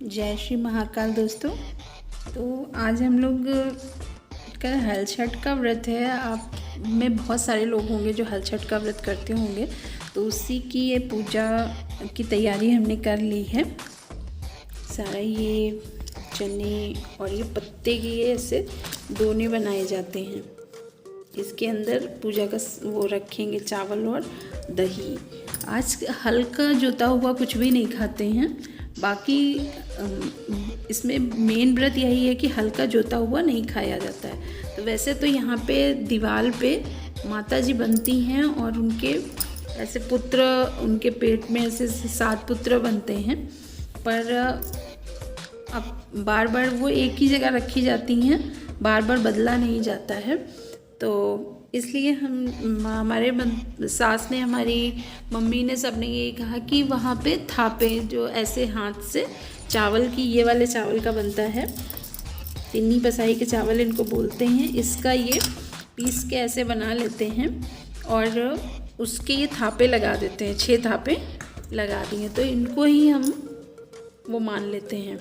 जय श्री महाकाल दोस्तों। तो आज हम लोग का हल छठ का व्रत है। आप में बहुत सारे लोग होंगे जो हल छठ का व्रत करते होंगे, तो उसी की ये पूजा की तैयारी हमने कर ली है। सारा ये चने और ये पत्ते की ये ऐसे दोने बनाए जाते हैं। इसके अंदर पूजा का वो रखेंगे चावल और दही। आज हल्का जोता हुआ कुछ भी नहीं खाते हैं। बाकी इसमें मेन व्रत यही है कि हल्का जोता हुआ नहीं खाया जाता है। तो वैसे तो यहाँ पे दीवार पे माता जी बनती हैं और उनके ऐसे पुत्र, उनके पेट में ऐसे 7 पुत्र बनते हैं, पर अब बार बार वो एक ही जगह रखी जाती हैं, बार बार बदला नहीं जाता है। तो इसलिए हमारे सास ने, हमारी मम्मी ने, सबने यही कहा कि वहाँ पे थापे जो ऐसे हाथ से चावल की, ये वाले चावल का बनता है, तिन्नी पसाई के चावल इनको बोलते हैं, इसका ये पीस के ऐसे बना लेते हैं और उसके ये थापे लगा देते हैं। 6 थापे लगा दिए तो इनको ही हम वो मान लेते हैं।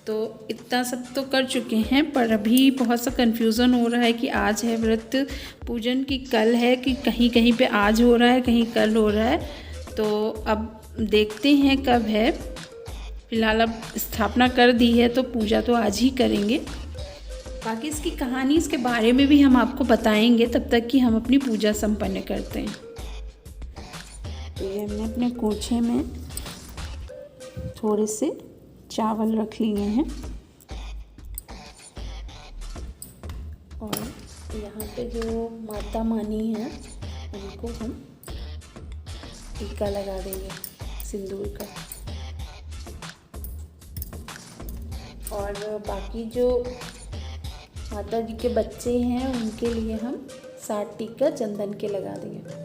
तो इतना सब तो कर चुके हैं, पर अभी बहुत सा कन्फ्यूज़न हो रहा है कि आज है व्रत पूजन की कल है, कि कहीं कहीं पे आज हो रहा है, कहीं कल हो रहा है। तो अब देखते हैं कब है। फिलहाल अब स्थापना कर दी है तो पूजा तो आज ही करेंगे। बाकी इसकी कहानी, इसके बारे में भी हम आपको बताएंगे, तब तक कि हम अपनी पूजा संपन्न करते हैं। तो ये हमने अपने कोछे में थोड़े से चावल रख लिए हैं और यहाँ पे जो माता मानी है उनको हम टीका लगा देंगे सिंदूर का। और बाकी जो माता जी के बच्चे हैं उनके लिए हम 7 टीका चंदन के लगा देंगे।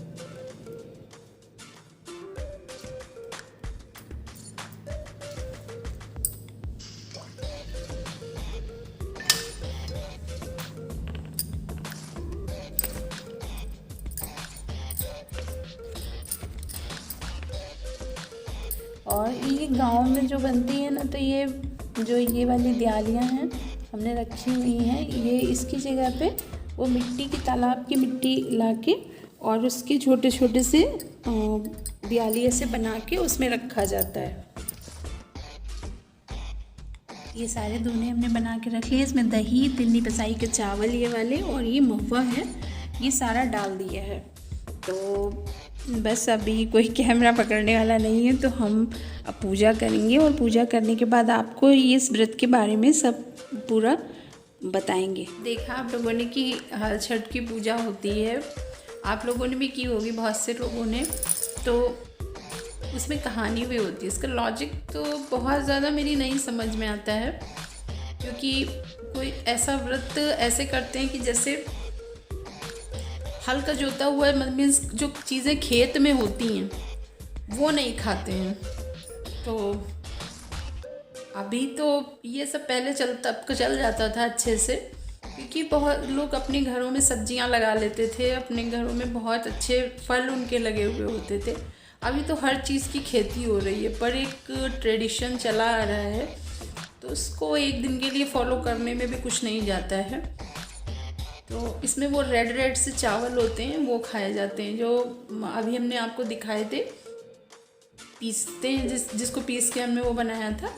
और ये गांव में जो बनती है ना, तो ये जो ये वाली दियालियाँ हैं हमने रखी हुई हैं, ये इसकी जगह पे वो मिट्टी की, तालाब की मिट्टी लाके और उसके छोटे छोटे से दियाली ऐसे बना के उसमें रखा जाता है। ये सारे दोने हमने बना के रख लिए। इसमें दही, तिन्नी पसाई के चावल ये वाले और ये महुआ है, ये सारा डाल दिया है। तो बस अभी कोई कैमरा पकड़ने वाला नहीं है, तो हम अब पूजा करेंगे और पूजा करने के बाद आपको इस व्रत के बारे में सब पूरा बताएंगे। देखा आप लोगों ने कि हल छठ की पूजा होती है, आप लोगों ने भी की होगी, बहुत से लोगों ने। तो उसमें कहानी भी होती है। इसका लॉजिक तो बहुत ज़्यादा मेरी नहीं समझ में आता है, क्योंकि कोई ऐसा व्रत ऐसे करते हैं कि जैसे हल का जोता हुआ मीन्स जो चीज़ें खेत में होती हैं वो नहीं खाते हैं। तो अभी तो ये सब पहले चल जाता था अच्छे से, क्योंकि बहुत लोग अपने घरों में सब्जियां लगा लेते थे, अपने घरों में बहुत अच्छे फल उनके लगे हुए होते थे। अभी तो हर चीज़ की खेती हो रही है, पर एक ट्रेडिशन चला आ रहा है, तो उसको एक दिन के लिए फॉलो करने में भी कुछ नहीं जाता है। तो इसमें वो रेड से चावल होते हैं, वो खाए जाते हैं, जो अभी हमने आपको दिखाए थे। पीसते हैं, जिसको पीस के हमने वो बनाया था,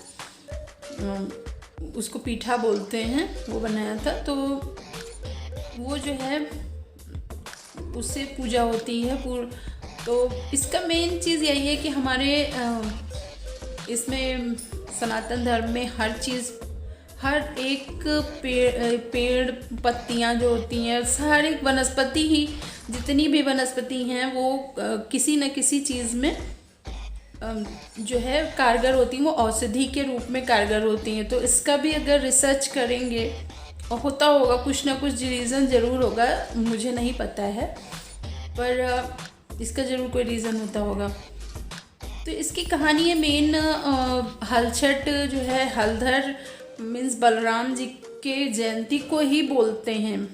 उसको पीठा बोलते हैं, वो बनाया था। तो वो जो है उससे पूजा होती है। तो इसका मेन चीज़ यही है कि हमारे इसमें सनातन धर्म में हर चीज़, हर एक पेड़ पत्तियाँ जो होती हैं, सारी वनस्पति ही, जितनी भी वनस्पति हैं वो किसी न किसी चीज़ में जो है कारगर होती हैं, वो औषधि के रूप में कारगर होती हैं। तो इसका भी अगर रिसर्च करेंगे, और होता होगा, कुछ ना कुछ रीज़न ज़रूर होगा, मुझे नहीं पता है, पर इसका ज़रूर कोई रीज़न होता होगा। तो इसकी कहानी है मेन हल छठ जो है, हलधर मीन्स बलराम जी के जयंती को ही बोलते हैं।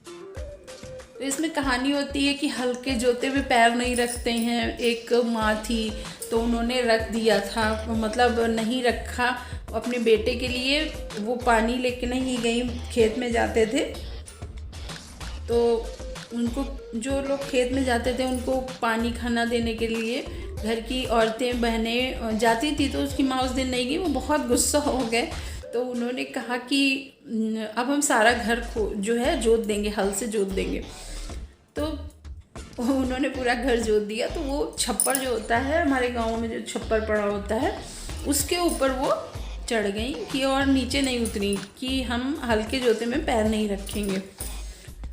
तो इसमें कहानी होती है कि हल के जोते हुए पैर नहीं रखते हैं। एक माँ थी तो उन्होंने रख दिया था, मतलब नहीं रखा, अपने बेटे के लिए वो पानी लेके नहीं गई, खेत में जाते थे तो उनको, जो लोग खेत में जाते थे उनको पानी खाना देने के लिए घर की औरतें बहनें जाती थी, तो उसकी माँ उस दिन नहीं गई। वो बहुत गुस्सा हो गए, तो उन्होंने कहा कि अब हम सारा घर को जो है जोत देंगे, हल से जोत देंगे। तो उन्होंने पूरा घर जोत दिया। तो वो छप्पर जो होता है हमारे गाँव में, जो छप्पर पड़ा होता है, उसके ऊपर वो चढ़ गई कि और नीचे नहीं उतरी कि हम हल के जोते में पैर नहीं रखेंगे।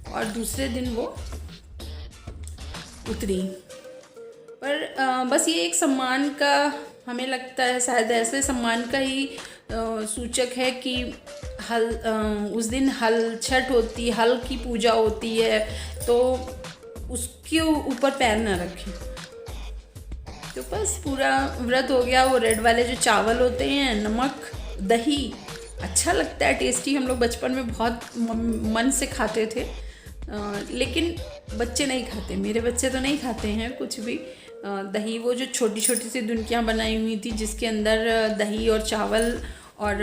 और दूसरे दिन वो उतरी। पर बस ये एक सम्मान का, हमें लगता है शायद ऐसे सम्मान का ही सूचक है कि हल, उस दिन हल छठ होती, हल की पूजा होती है, तो उसके ऊपर पैर ना रखें। तो बस पूरा व्रत हो गया। वो रेड वाले जो चावल होते हैं, नमक, दही, अच्छा लगता है, टेस्टी। हम लोग बचपन में बहुत मन से खाते थे, लेकिन बच्चे नहीं खाते, मेरे बच्चे तो नहीं खाते हैं कुछ भी दही। वो जो छोटी छोटी सी दुनकियाँ बनाई हुई थी जिसके अंदर दही और चावल और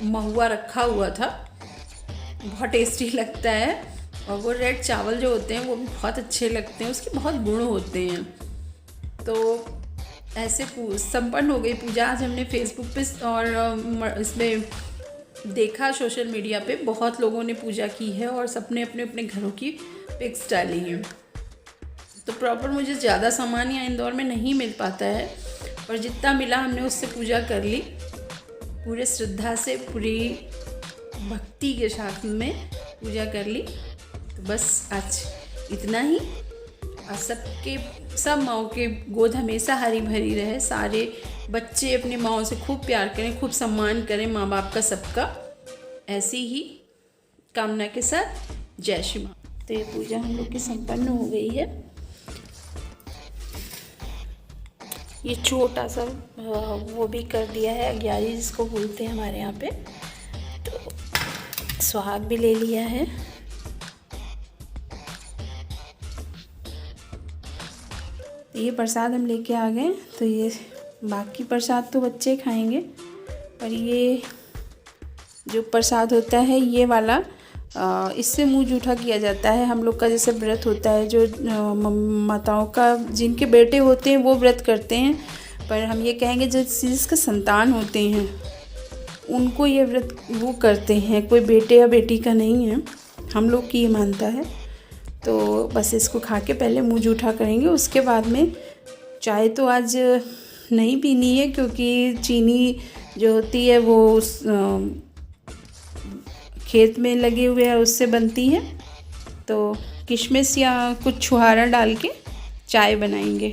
महुआ रखा हुआ था, बहुत टेस्टी लगता है। और वो रेड चावल जो होते हैं वो भी बहुत अच्छे लगते हैं, उसके बहुत गुण होते हैं। तो ऐसे संपन्न हो गई पूजा। आज हमने फेसबुक पे और इसमें देखा, सोशल मीडिया पे बहुत लोगों ने पूजा की है और सबने अपने अपने घरों की पिक्स डाली हैं। तो प्रॉपर मुझे ज़्यादा सामान यहाँ इंदौर में नहीं मिल पाता है, पर जितना मिला हमने उससे पूजा कर ली, पूरे श्रद्धा से, पूरी भक्ति के साथ में पूजा कर ली। तो बस आज इतना ही। और सब माँओं के गोद हमेशा हरी भरी रहे, सारे बच्चे अपने माँओं से खूब प्यार करें, खूब सम्मान करें माँ बाप का, सबका। ऐसी ही कामना के साथ जय श्री माँ। तो ये पूजा हम लोग की संपन्न हो गई है। ये छोटा सा वो भी कर दिया है, अग्यारी जिसको बोलते हैं हमारे यहाँ पे। तो सुहाग भी ले लिया है। ये प्रसाद हम लेके आ गए। तो ये बाकी प्रसाद तो बच्चे खाएंगे, पर ये जो प्रसाद होता है ये वाला, इससे मुंह जूठा किया जाता है हम लोग का। जैसे व्रत होता है, जो माताओं का, जिनके बेटे होते हैं वो व्रत करते हैं, पर हम ये कहेंगे जिसके संतान होते हैं उनको ये व्रत वो करते हैं, कोई बेटे या बेटी का नहीं है, हम लोग की ये मानता है। तो बस इसको खा के पहले मुंह जूठा करेंगे, उसके बाद में चाय तो आज नहीं पीनी है, क्योंकि चीनी जो होती है वो खेत में लगे हुए है उससे बनती है। तो किशमिश या कुछ छुहारा डाल के चाय बनाएंगे।